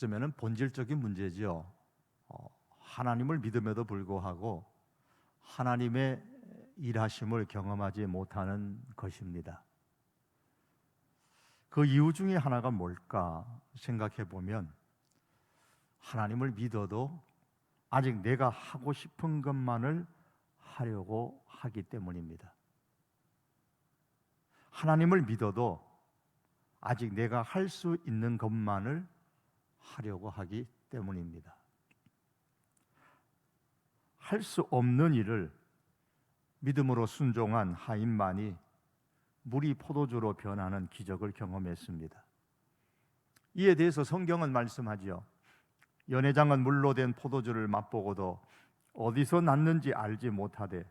어쩌면 본질적인 문제지요. 하나님을 믿음에도 불구하고 하나님의 일하심을 경험하지 못하는 것입니다. 그 이유 중에 하나가 뭘까 생각해 보면 하나님을 믿어도 아직 내가 하고 싶은 것만을 하려고 하기 때문입니다. 하나님을 믿어도 아직 내가 할 수 있는 것만을 하려고 하기 때문입니다. 할 수 없는 일을 믿음으로 순종한 하인만이 물이 포도주로 변하는 기적을 경험했습니다. 이에 대해서 성경은 말씀하지요. 연회장은 물로 된 포도주를 맛보고도 어디서 났는지 알지 못하되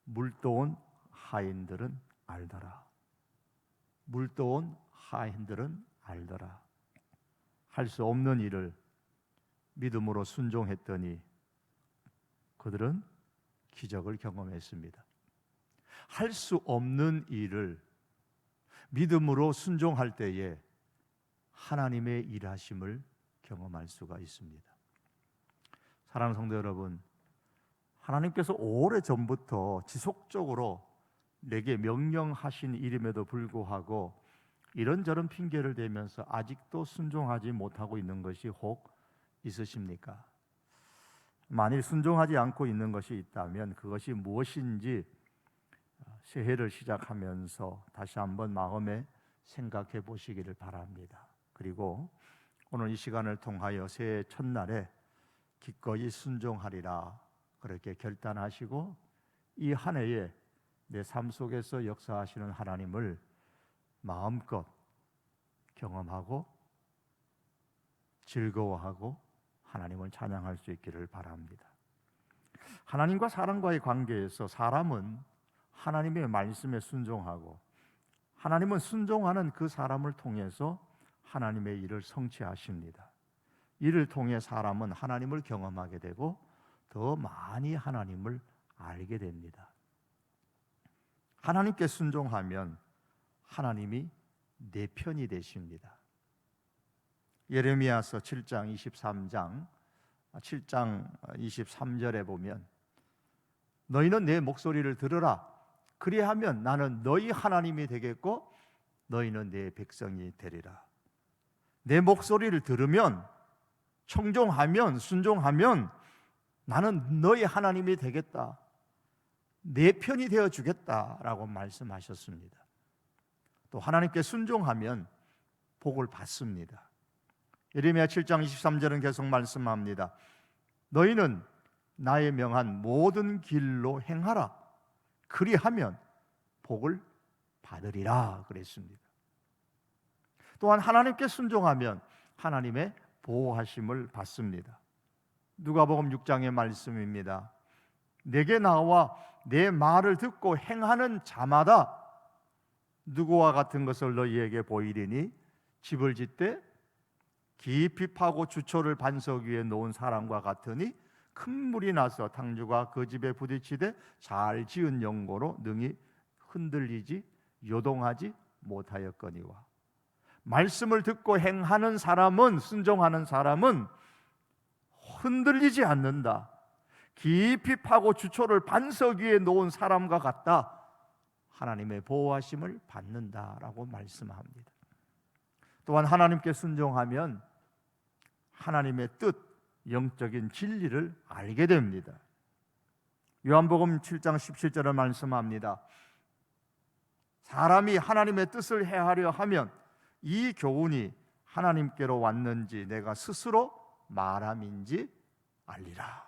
물도온 하인들은 알더라. 물도온 하인들은 알더라. 할 수 없는 일을 믿음으로 순종했더니 그들은 기적을 경험했습니다. 할 수 없는 일을 믿음으로 순종할 때에 하나님의 일하심을 경험할 수가 있습니다. 사랑하는 성도 여러분, 하나님께서 오래전부터 지속적으로 내게 명령하신 일임에도 불구하고 이런저런 핑계를 대면서 아직도 순종하지 못하고 있는 것이 혹 있으십니까? 만일 순종하지 않고 있는 것이 있다면 그것이 무엇인지 새해를 시작하면서 다시 한번 마음에 생각해 보시기를 바랍니다. 그리고 오늘 이 시간을 통하여 새해 첫날에 기꺼이 순종하리라 그렇게 결단하시고 이 한 해에 내 삶 속에서 역사하시는 하나님을 마음껏 경험하고 즐거워하고 하나님을 찬양할 수 있기를 바랍니다. 하나님과 사람과의 관계에서 사람은 하나님의 말씀에 순종하고 하나님은 순종하는 그 사람을 통해서 하나님의 일을 성취하십니다. 이를 통해 사람은 하나님을 경험하게 되고 더 많이 하나님을 알게 됩니다. 하나님께 순종하면 하나님이 내 편이 되십니다. 예레미야서 7장 23절에 보면 너희는 내 목소리를 들으라. 그리하면 나는 너희 하나님이 되겠고 너희는 내 백성이 되리라. 내 목소리를 들으면 청종하면 순종하면 나는 너희 하나님이 되겠다. 내 편이 되어 주겠다라고 말씀하셨습니다. 또 하나님께 순종하면 복을 받습니다. 예레미야 7장 23절은 계속 말씀합니다. 너희는 나의 명한 모든 길로 행하라. 그리하면 복을 받으리라 그랬습니다. 또한 하나님께 순종하면 하나님의 보호하심을 받습니다. 누가복음 6장의 말씀입니다. 내게 나와 내 말을 듣고 행하는 자마다 누구와 같은 것을 너희에게 보이리니 집을 짓되 깊이 파고 주초를 반석 위에 놓은 사람과 같으니 큰 물이 나서 탕주가 그 집에 부딪히되 잘 지은 영고로 능히 흔들리지 요동하지 못하였거니와. 말씀을 듣고 행하는 사람은, 순종하는 사람은 흔들리지 않는다. 깊이 파고 주초를 반석 위에 놓은 사람과 같다. 하나님의 보호하심을 받는다라고 말씀합니다. 또한 하나님께 순종하면 하나님의 뜻, 영적인 진리를 알게 됩니다. 요한복음 7장 17절을 말씀합니다. 사람이 하나님의 뜻을 행하려 하면 이 교훈이 하나님께로 왔는지 내가 스스로 말함인지 알리라.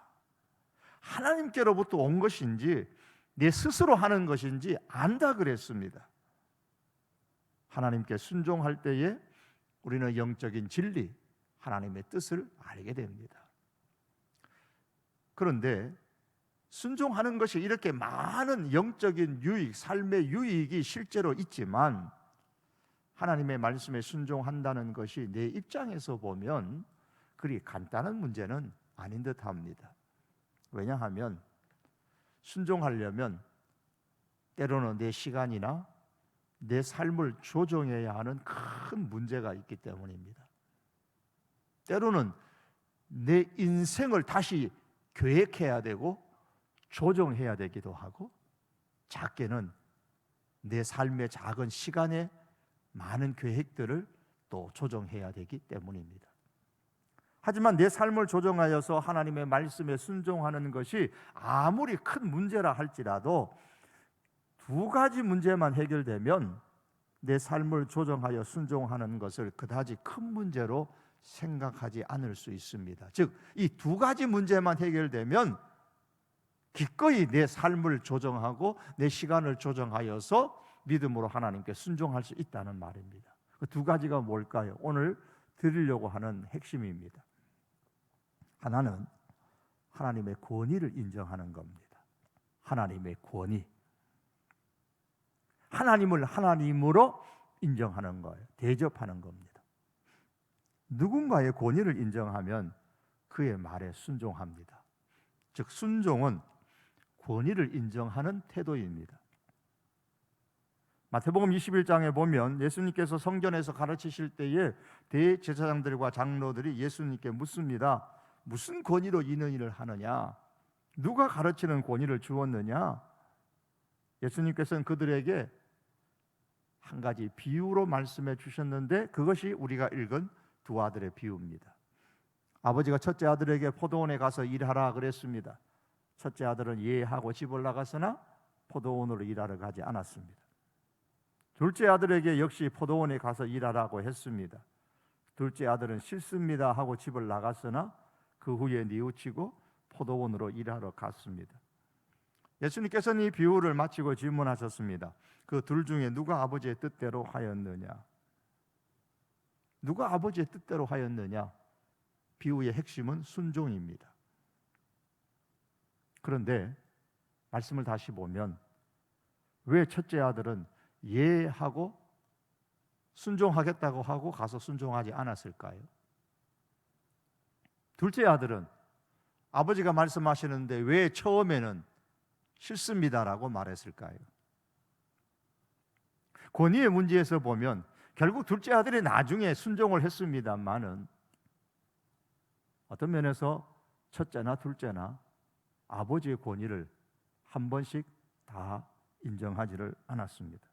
하나님께로부터 온 것인지 내 스스로 하는 것인지 안다 그랬습니다. 하나님께 순종할 때에 우리는 영적인 진리, 하나님의 뜻을 알게 됩니다. 그런데 순종하는 것이 이렇게 많은 영적인 유익, 삶의 유익이 실제로 있지만 하나님의 말씀에 순종한다는 것이 내 입장에서 보면 그리 간단한 문제는 아닌 듯합니다. 왜냐하면 순종하려면 때로는 내 시간이나 내 삶을 조정해야 하는 큰 문제가 있기 때문입니다. 때로는 내 인생을 다시 계획해야 되고 조정해야 되기도 하고, 작게는 내 삶의 작은 시간에 많은 계획들을 또 조정해야 되기 때문입니다. 하지만 내 삶을 조정하여서 하나님의 말씀에 순종하는 것이 아무리 큰 문제라 할지라도 두 가지 문제만 해결되면 내 삶을 조정하여 순종하는 것을 그다지 큰 문제로 생각하지 않을 수 있습니다. 즉, 이 두 가지 문제만 해결되면 기꺼이 내 삶을 조정하고 내 시간을 조정하여서 믿음으로 하나님께 순종할 수 있다는 말입니다. 그 두 가지가 뭘까요? 오늘 드리려고 하는 핵심입니다. 하나는 하나님의 권위를 인정하는 겁니다. 하나님의 권위. 하나님을 하나님으로 인정하는 거예요. 대접하는 겁니다. 누군가의 권위를 인정하면 그의 말에 순종합니다. 즉, 순종은 권위를 인정하는 태도입니다. 마태복음 21장에 보면 예수님께서 성전에서 가르치실 때에 대제사장들과 장로들이 예수님께 묻습니다. 무슨 권위로 이런 일을 하느냐? 누가 가르치는 권위를 주었느냐? 예수님께서는 그들에게 한 가지 비유로 말씀해 주셨는데, 그것이 우리가 읽은 두 아들의 비유입니다. 아버지가 첫째 아들에게 포도원에 가서 일하라 그랬습니다. 첫째 아들은 예하고 집을 나갔으나 포도원으로 일하러 가지 않았습니다. 둘째 아들에게 역시 포도원에 가서 일하라고 했습니다. 둘째 아들은 싫습니다 하고 집을 나갔으나 그 후에 뉘우치고 포도원으로 일하러 갔습니다. 예수님께서는 이 비유를 마치고 질문하셨습니다. 그 둘 중에 누가 아버지의 뜻대로 하였느냐? 누가 아버지의 뜻대로 하였느냐? 비유의 핵심은 순종입니다. 그런데 말씀을 다시 보면 왜 첫째 아들은 예하고 순종하겠다고 하고 가서 순종하지 않았을까요? 둘째 아들은 아버지가 말씀하시는데 왜 처음에는 싫습니다라고 말했을까요? 권위의 문제에서 보면 결국 둘째 아들이 나중에 순종을 했습니다만은 어떤 면에서 첫째나 둘째나 아버지의 권위를 한 번씩 다 인정하지를 않았습니다.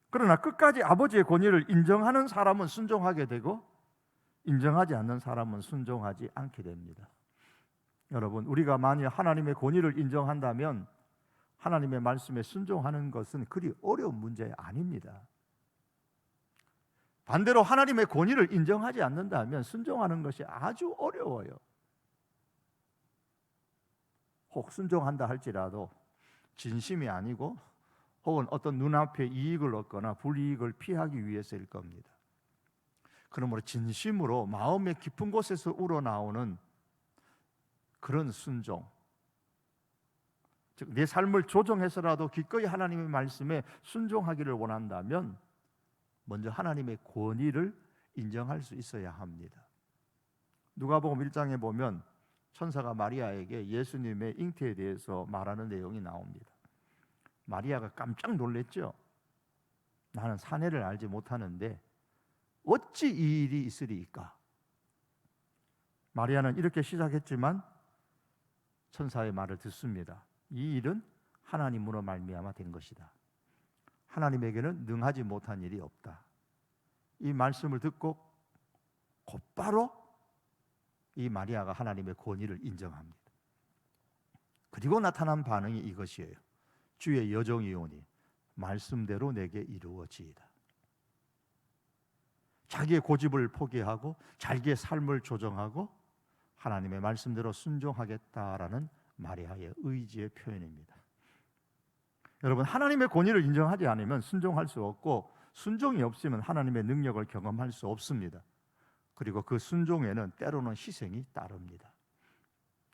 그러나 끝까지 아버지의 권위를 인정하는 사람은 순종하게 되고 인정하지 않는 사람은 순종하지 않게 됩니다. 여러분, 우리가 만일 하나님의 권위를 인정한다면 하나님의 말씀에 순종하는 것은 그리 어려운 문제 아닙니다. 반대로 하나님의 권위를 인정하지 않는다면 순종하는 것이 아주 어려워요. 혹 순종한다 할지라도 진심이 아니고 혹은 어떤 눈앞에 이익을 얻거나 불이익을 피하기 위해서일 겁니다. 그러므로 진심으로 마음의 깊은 곳에서 우러나오는 그런 순종, 즉 내 삶을 조정해서라도 기꺼이 하나님의 말씀에 순종하기를 원한다면 먼저 하나님의 권위를 인정할 수 있어야 합니다. 누가복음 1장에 보면 천사가 마리아에게 예수님의 잉태에 대해서 말하는 내용이 나옵니다. 마리아가 깜짝 놀랐죠. 나는 사내를 알지 못하는데 어찌 이 일이 있으리이까? 마리아는 이렇게 시작했지만 천사의 말을 듣습니다. 이 일은 하나님으로 말미암아 된 것이다. 하나님에게는 능하지 못한 일이 없다. 이 말씀을 듣고 곧바로 이 마리아가 하나님의 권위를 인정합니다. 그리고 나타난 반응이 이것이에요. 주의 여종이오니 말씀대로 내게 이루어지이다. 자기의 고집을 포기하고 자기의 삶을 조정하고 하나님의 말씀대로 순종하겠다라는 마리아의 의지의 표현입니다. 여러분, 하나님의 권위를 인정하지 않으면 순종할 수 없고 순종이 없으면 하나님의 능력을 경험할 수 없습니다. 그리고 그 순종에는 때로는 희생이 따릅니다.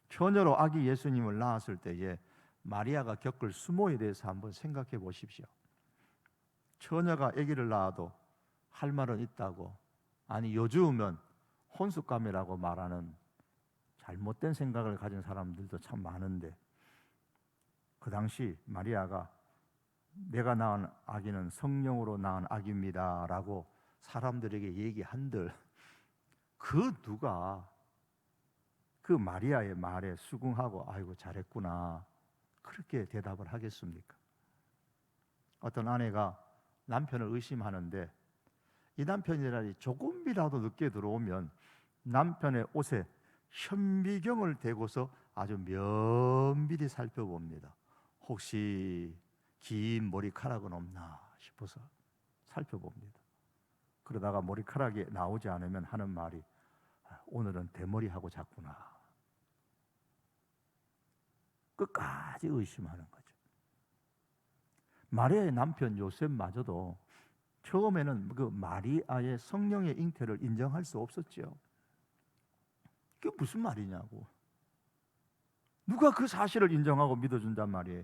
처녀로 아기 예수님을 낳았을 때에 마리아가 겪을 수모에 대해서 한번 생각해 보십시오. 처녀가 아기를 낳아도 할 말은 있다고, 아니 요즘은 혼숙감이라고 말하는 잘못된 생각을 가진 사람들도 참 많은데, 그 당시 마리아가 내가 낳은 아기는 성령으로 낳은 아기입니다 라고 사람들에게 얘기한들 그 누가 그 마리아의 말에 수긍하고 아이고 잘했구나 그렇게 대답을 하겠습니까? 어떤 아내가 남편을 의심하는데 이 남편이라니 조금이라도 늦게 들어오면 남편의 옷에 현미경을 대고서 아주 면밀히 살펴봅니다. 혹시 긴 머리카락은 없나 싶어서 살펴봅니다. 그러다가 머리카락이 나오지 않으면 하는 말이 오늘은 대머리하고 잤구나. 끝까지 의심하는 거죠. 마리아의 남편 요셉마저도 처음에는 그 마리아의 성령의 잉태를 인정할 수 없었죠. 그게 무슨 말이냐고. 누가 그 사실을 인정하고 믿어준단 말이에요.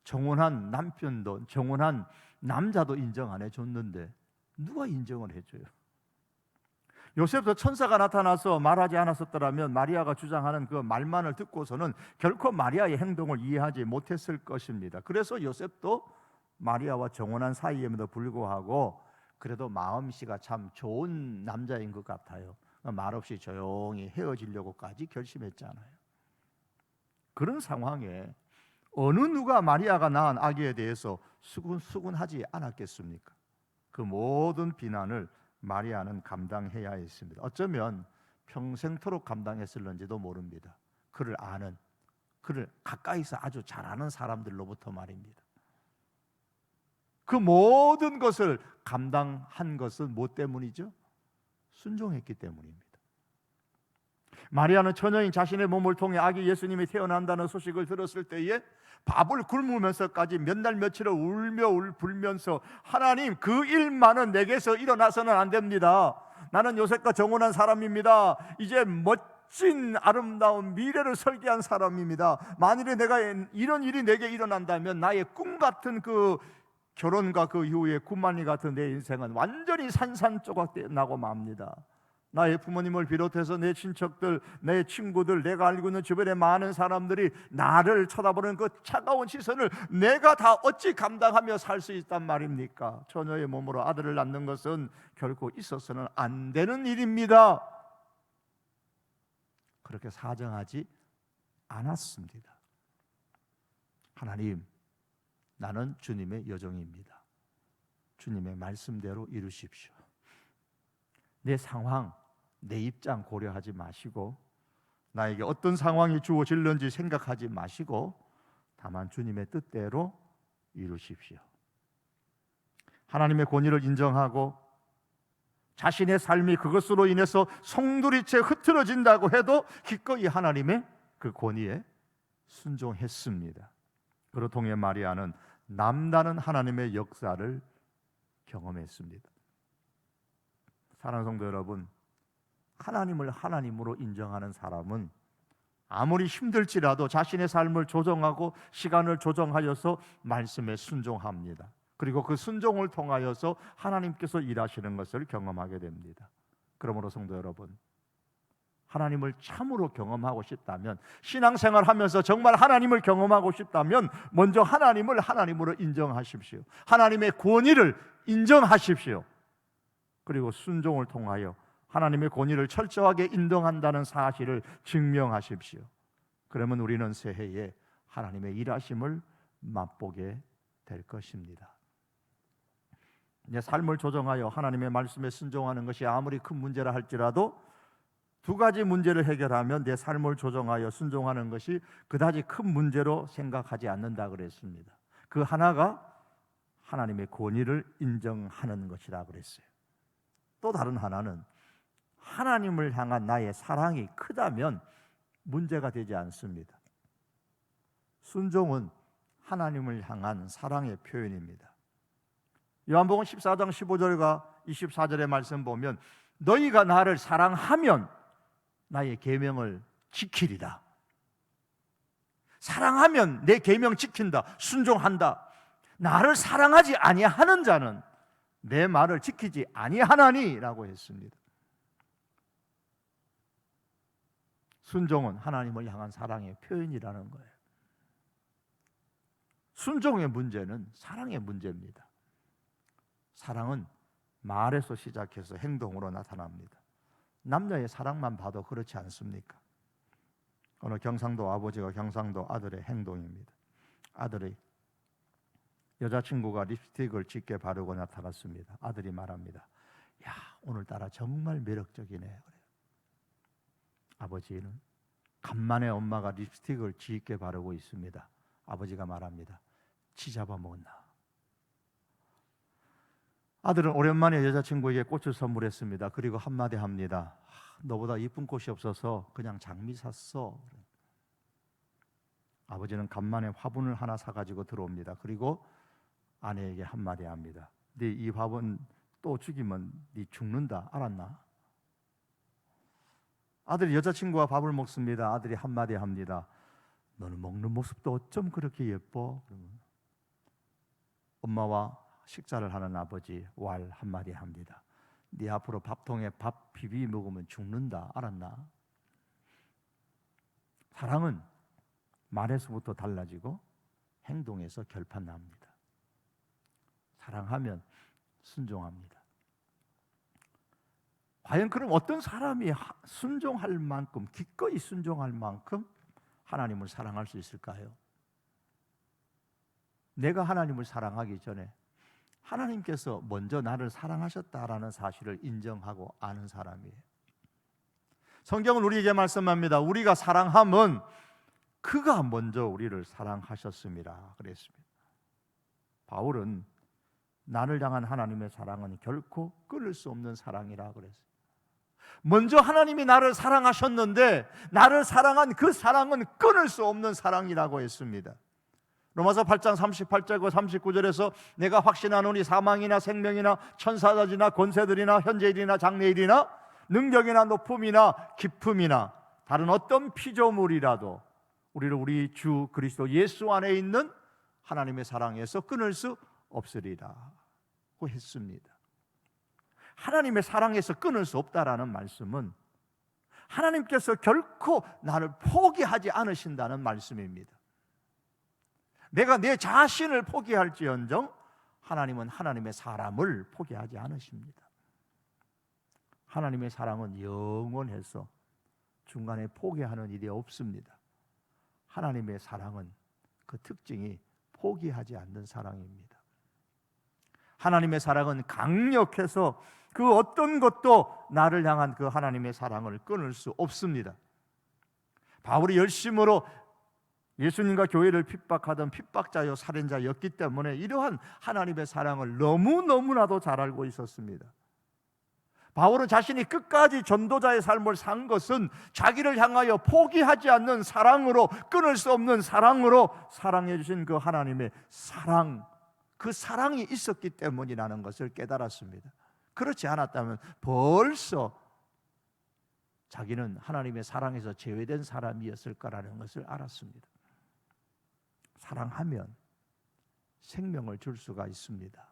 정혼한 남편도 정혼한 남자도 인정 안 해줬는데 누가 인정을 해줘요? 요셉도 천사가 나타나서 말하지 않았었더라면 마리아가 주장하는 그 말만을 듣고서는 결코 마리아의 행동을 이해하지 못했을 것입니다. 그래서 요셉도 마리아와 정혼한 사이임에도 불구하고 그래도 마음씨가 참 좋은 남자인 것 같아요. 말없이 조용히 헤어지려고까지 결심했잖아요. 그런 상황에 어느 누가 마리아가 낳은 아기에 대해서 수군하지 않았겠습니까? 그 모든 비난을 마리아는 감당해야 했습니다. 어쩌면 평생토록 감당했을는지도 모릅니다. 그를 아는, 그를 가까이서 아주 잘 아는 사람들로부터 말입니다. 그 모든 것을 감당한 것은 무엇 때문이죠? 순종했기 때문입니다. 마리아는 처녀인 자신의 몸을 통해 아기 예수님이 태어난다는 소식을 들었을 때에 밥을 굶으면서까지 몇 날 며칠을 울며 불면서 하나님 그 일만은 내게서 일어나서는 안 됩니다. 나는 요셉과 정혼한 사람입니다. 이제 멋진 아름다운 미래를 설계한 사람입니다. 만일에 내가 이런 일이 내게 일어난다면 나의 꿈 같은 그 결혼과 그 이후에 군만리 같은 내 인생은 완전히 산산조각 나고 맙니다. 나의 부모님을 비롯해서 내 친척들, 내 친구들, 내가 알고 있는 주변의 많은 사람들이 나를 쳐다보는 그 차가운 시선을 내가 다 어찌 감당하며 살 수 있단 말입니까? 처녀의 몸으로 아들을 낳는 것은 결코 있어서는 안 되는 일입니다. 그렇게 사정하지 않았습니다. 하나님, 나는 주님의 여종입니다. 주님의 말씀대로 이루십시오. 내 상황, 내 입장 고려하지 마시고 나에게 어떤 상황이 주어질는지 생각하지 마시고 다만 주님의 뜻대로 이루십시오. 하나님의 권위를 인정하고 자신의 삶이 그것으로 인해서 송두리째 흐트러진다고 해도 기꺼이 하나님의 그 권위에 순종했습니다. 그로 통해 마리아는 남다른 하나님의 역사를 경험했습니다. 사랑하는 성도 여러분, 하나님을 하나님으로 인정하는 사람은 아무리 힘들지라도 자신의 삶을 조정하고 시간을 조정하여서 말씀에 순종합니다. 그리고 그 순종을 통하여서 하나님께서 일하시는 것을 경험하게 됩니다. 그러므로 성도 여러분, 하나님을 참으로 경험하고 싶다면, 신앙생활 하면서 정말 하나님을 경험하고 싶다면 먼저 하나님을 하나님으로 인정하십시오. 하나님의 권위를 인정하십시오. 그리고 순종을 통하여 하나님의 권위를 철저하게 인정한다는 사실을 증명하십시오. 그러면 우리는 새해에 하나님의 일하심을 맛보게 될 것입니다. 내 삶을 조정하여 하나님의 말씀에 순종하는 것이 아무리 큰 문제라 할지라도 두 가지 문제를 해결하면 내 삶을 조정하여 순종하는 것이 그다지 큰 문제로 생각하지 않는다 그랬습니다. 그 하나가 하나님의 권위를 인정하는 것이라 그랬어요. 또 다른 하나는 하나님을 향한 나의 사랑이 크다면 문제가 되지 않습니다. 순종은 하나님을 향한 사랑의 표현입니다. 요한복음 14장 15절과 24절의 말씀 보면 너희가 나를 사랑하면 나의 계명을 지키리다. 사랑하면 내 계명 지킨다, 순종한다. 나를 사랑하지 아니하는 자는 내 말을 지키지 아니하나니라고 했습니다. 순종은 하나님을 향한 사랑의 표현이라는 거예요. 순종의 문제는 사랑의 문제입니다. 사랑은 말에서 시작해서 행동으로 나타납니다. 남녀의 사랑만 봐도 그렇지 않습니까? 어느 경상도 아버지가 경상도 아들의 행동입니다. 아들의 여자친구가 립스틱을 짙게 바르고 나타났습니다. 아들이 말합니다. 야, 오늘따라 정말 매력적이네. 그래요. 아버지는 간만에 엄마가 립스틱을 짙게 바르고 있습니다. 아버지가 말합니다. 치 잡아먹었나? 아들은 오랜만에 여자친구에게 꽃을 선물했습니다. 그리고 한마디 합니다. 너보다 이쁜 꽃이 없어서 그냥 장미 샀어. 아버지는 간만에 화분을 하나 사가지고 들어옵니다. 그리고 아내에게 한마디 합니다. 네 이 화분 또 죽이면 네 죽는다. 알았나? 아들이 여자친구와 밥을 먹습니다. 아들이 한마디 합니다. 너는 먹는 모습도 어쩜 그렇게 예뻐? 엄마와 식사를 하는 아버지 왈 한마디 합니다. 네 앞으로 밥통에 밥 비비 먹으면 죽는다. 알았나? 사랑은 말에서부터 달라지고 행동에서 결판납니다. 사랑하면 순종합니다. 과연 그럼 어떤 사람이 순종할 만큼, 기꺼이 순종할 만큼 하나님을 사랑할 수 있을까요? 내가 하나님을 사랑하기 전에 하나님께서 먼저 나를 사랑하셨다라는 사실을 인정하고 아는 사람이에요. 성경은 우리에게 말씀합니다. 우리가 사랑함은 그가 먼저 우리를 사랑하셨습니다. 그랬습니다. 바울은 나를 향한 하나님의 사랑은 결코 끊을 수 없는 사랑이라 그랬어요. 먼저 하나님이 나를 사랑하셨는데 나를 사랑한 그 사랑은 끊을 수 없는 사랑이라고 했습니다. 로마서 8장 38절과 39절에서 내가 확신하노니 사망이나 생명이나 천사들이나 권세들이나 현재일이나 장래일이나 능력이나 높음이나 깊음이나 다른 어떤 피조물이라도 우리를 우리 주 그리스도 예수 안에 있는 하나님의 사랑에서 끊을 수 없으리라고 했습니다. 하나님의 사랑에서 끊을 수 없다라는 말씀은 하나님께서 결코 나를 포기하지 않으신다는 말씀입니다. 내가 내 자신을 포기할지언정 하나님은 하나님의 사람을 포기하지 않으십니다. 하나님의 사랑은 영원해서 중간에 포기하는 일이 없습니다. 하나님의 사랑은 그 특징이 포기하지 않는 사랑입니다. 하나님의 사랑은 강력해서 그 어떤 것도 나를 향한 그 하나님의 사랑을 끊을 수 없습니다. 바울이 열심으로 예수님과 교회를 핍박하던 핍박자요 살인자였기 때문에 이러한 하나님의 사랑을 너무너무나도 잘 알고 있었습니다. 바울은 자신이 끝까지 전도자의 삶을 산 것은 자기를 향하여 포기하지 않는 사랑으로, 끊을 수 없는 사랑으로 사랑해 주신 그 하나님의 사랑, 그 사랑이 있었기 때문이라는 것을 깨달았습니다. 그렇지 않았다면 벌써 자기는 하나님의 사랑에서 제외된 사람이었을 거라는 것을 알았습니다. 사랑하면 생명을 줄 수가 있습니다.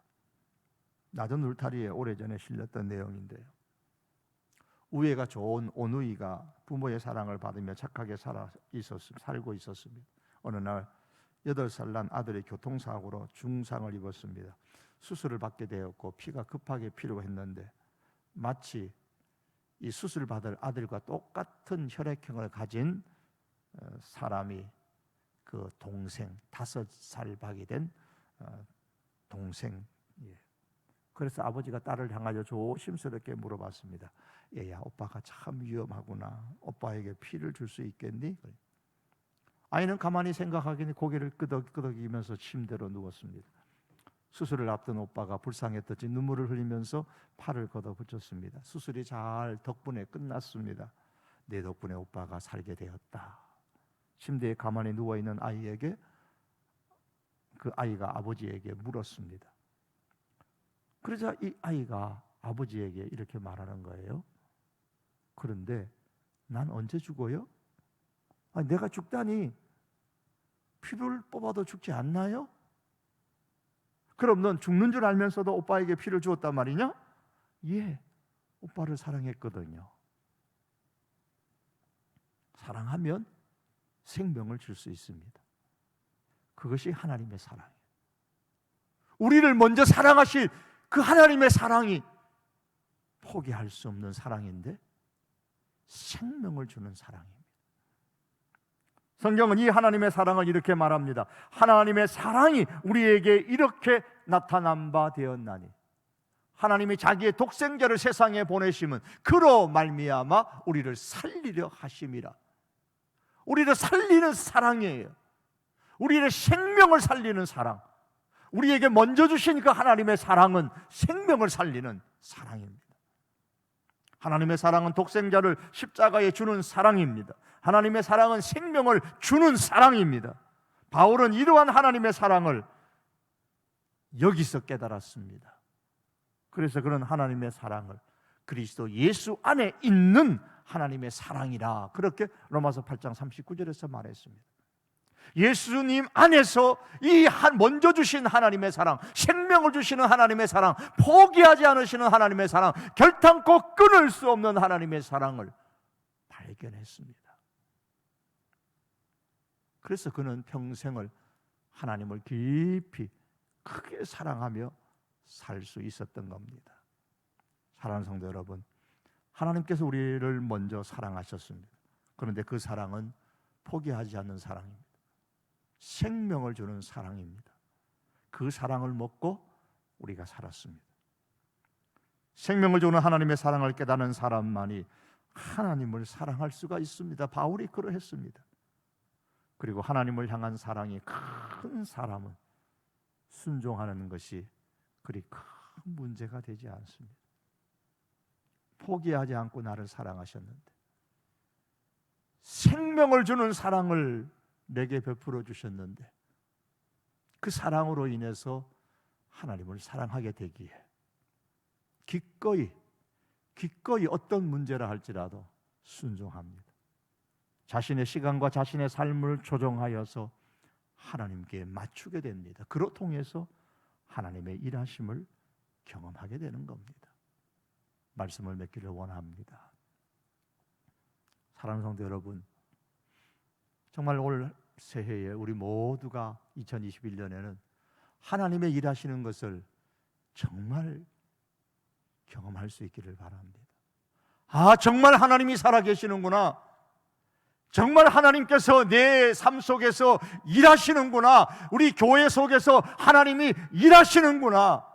낮은 울타리에 오래전에 실렸던 내용인데요. 우애가 좋은 오누이가 부모의 사랑을 받으며 착하게 살고 있었습니다. 어느 날 8살 난 아들이 교통사고로 중상을 입었습니다. 수술을 받게 되었고 피가 급하게 필요했는데 마치 이 수술 받을 아들과 똑같은 혈액형을 가진 사람이 그 동생, 5살 박이 된 동생. 그래서 아버지가 딸을 향하여 조심스럽게 물어봤습니다. 얘야, 오빠가 참 위험하구나. 오빠에게 피를 줄 수 있겠니? 아이는 가만히 생각하더니 고개를 끄덕끄덕이면서 침대로 누웠습니다. 수술을 앞둔 오빠가 불쌍했던지 눈물을 흘리면서 팔을 걷어붙였습니다. 수술이 잘 덕분에 끝났습니다. 내 덕분에 오빠가 살게 되었다. 침대에 가만히 누워있는 아이에게 그 아이가 아버지에게 물었습니다. 그러자 이 아이가 아버지에게 이렇게 말하는 거예요. 그런데 난 언제 죽어요? 아니, 내가 죽다니 피를 뽑아도 죽지 않나요? 그럼 넌 죽는 줄 알면서도 오빠에게 피를 주었단 말이냐? 예, 오빠를 사랑했거든요. 사랑하면 생명을 줄 수 있습니다. 그것이 하나님의 사랑이에요. 우리를 먼저 사랑하신 그 하나님의 사랑이 포기할 수 없는 사랑인데 생명을 주는 사랑입니다. 성경은 이 하나님의 사랑을 이렇게 말합니다. 하나님의 사랑이 우리에게 이렇게 나타난 바 되었나니, 하나님이 자기의 독생자를 세상에 보내심은 그로 말미암아 우리를 살리려 하심이라. 우리를 살리는 사랑이에요. 우리의 생명을 살리는 사랑, 우리에게 먼저 주신 그 하나님의 사랑은 생명을 살리는 사랑입니다. 하나님의 사랑은 독생자를 십자가에 주는 사랑입니다. 하나님의 사랑은 생명을 주는 사랑입니다. 바울은 이러한 하나님의 사랑을 여기서 깨달았습니다. 그래서 그런 하나님의 사랑을 그리스도 예수 안에 있는 하나님의 사랑이라, 그렇게 로마서 8장 39절에서 말했습니다. 예수님 안에서 이 먼저 주신 하나님의 사랑, 생명을 주시는 하나님의 사랑, 포기하지 않으시는 하나님의 사랑, 결탄코 끊을 수 없는 하나님의 사랑을 발견했습니다. 그래서 그는 평생을 하나님을 깊이 크게 사랑하며 살 수 있었던 겁니다. 사랑하는 성도 여러분, 하나님께서 우리를 먼저 사랑하셨습니다. 그런데 그 사랑은 포기하지 않는 사랑입니다. 생명을 주는 사랑입니다. 그 사랑을 먹고 우리가 살았습니다. 생명을 주는 하나님의 사랑을 깨닫는 사람만이 하나님을 사랑할 수가 있습니다. 바울이 그러했습니다. 그리고 하나님을 향한 사랑이 큰 사람은 순종하는 것이 그리 큰 문제가 되지 않습니다. 포기하지 않고 나를 사랑하셨는데, 생명을 주는 사랑을 내게 베풀어 주셨는데, 그 사랑으로 인해서 하나님을 사랑하게 되기에 기꺼이 어떤 문제라 할지라도 순종합니다. 자신의 시간과 자신의 삶을 조정하여서 하나님께 맞추게 됩니다. 그로 통해서 하나님의 일하심을 경험하게 되는 겁니다. 말씀을 맺기를 원합니다. 사랑하는 성도 여러분, 정말 올 새해에 우리 모두가 2021년에는 하나님의 일하시는 것을 정말 경험할 수 있기를 바랍니다. 아, 정말 하나님이 살아계시는구나, 정말 하나님께서 내 삶 속에서 일하시는구나, 우리 교회 속에서 하나님이 일하시는구나,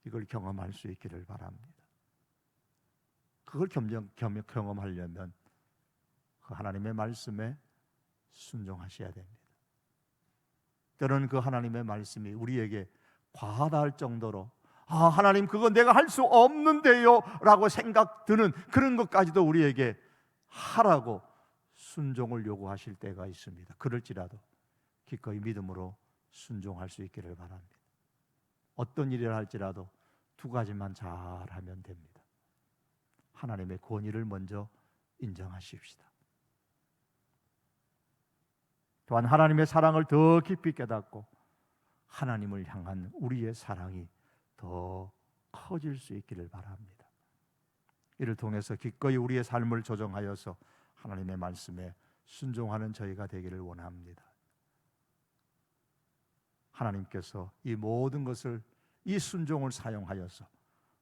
이걸 경험할 수 있기를 바랍니다. 그걸 경험하려면 그 하나님의 말씀에 순종하셔야 됩니다. 때로는 그 하나님의 말씀이 우리에게 과하다 할 정도로 아, 하나님 그건 내가 할 수 없는데요 라고 생각 드는 그런 것까지도 우리에게 하라고 순종을 요구하실 때가 있습니다. 그럴지라도 기꺼이 믿음으로 순종할 수 있기를 바랍니다. 어떤 일을 할지라도 두 가지만 잘하면 됩니다. 하나님의 권위를 먼저 인정하십시다. 또한 하나님의 사랑을 더 깊이 깨닫고 하나님을 향한 우리의 사랑이 더 커질 수 있기를 바랍니다. 이를 통해서 기꺼이 우리의 삶을 조정하여서 하나님의 말씀에 순종하는 저희가 되기를 원합니다. 하나님께서 이 모든 것을, 이 순종을 사용하여서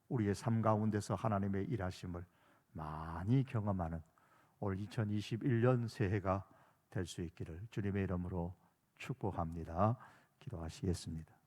우리의 삶 가운데서 하나님의 일하심을 많이 경험하는 올 2021년 새해가 될 수 있기를 주님의 이름으로 축복합니다. 기도하시겠습니다.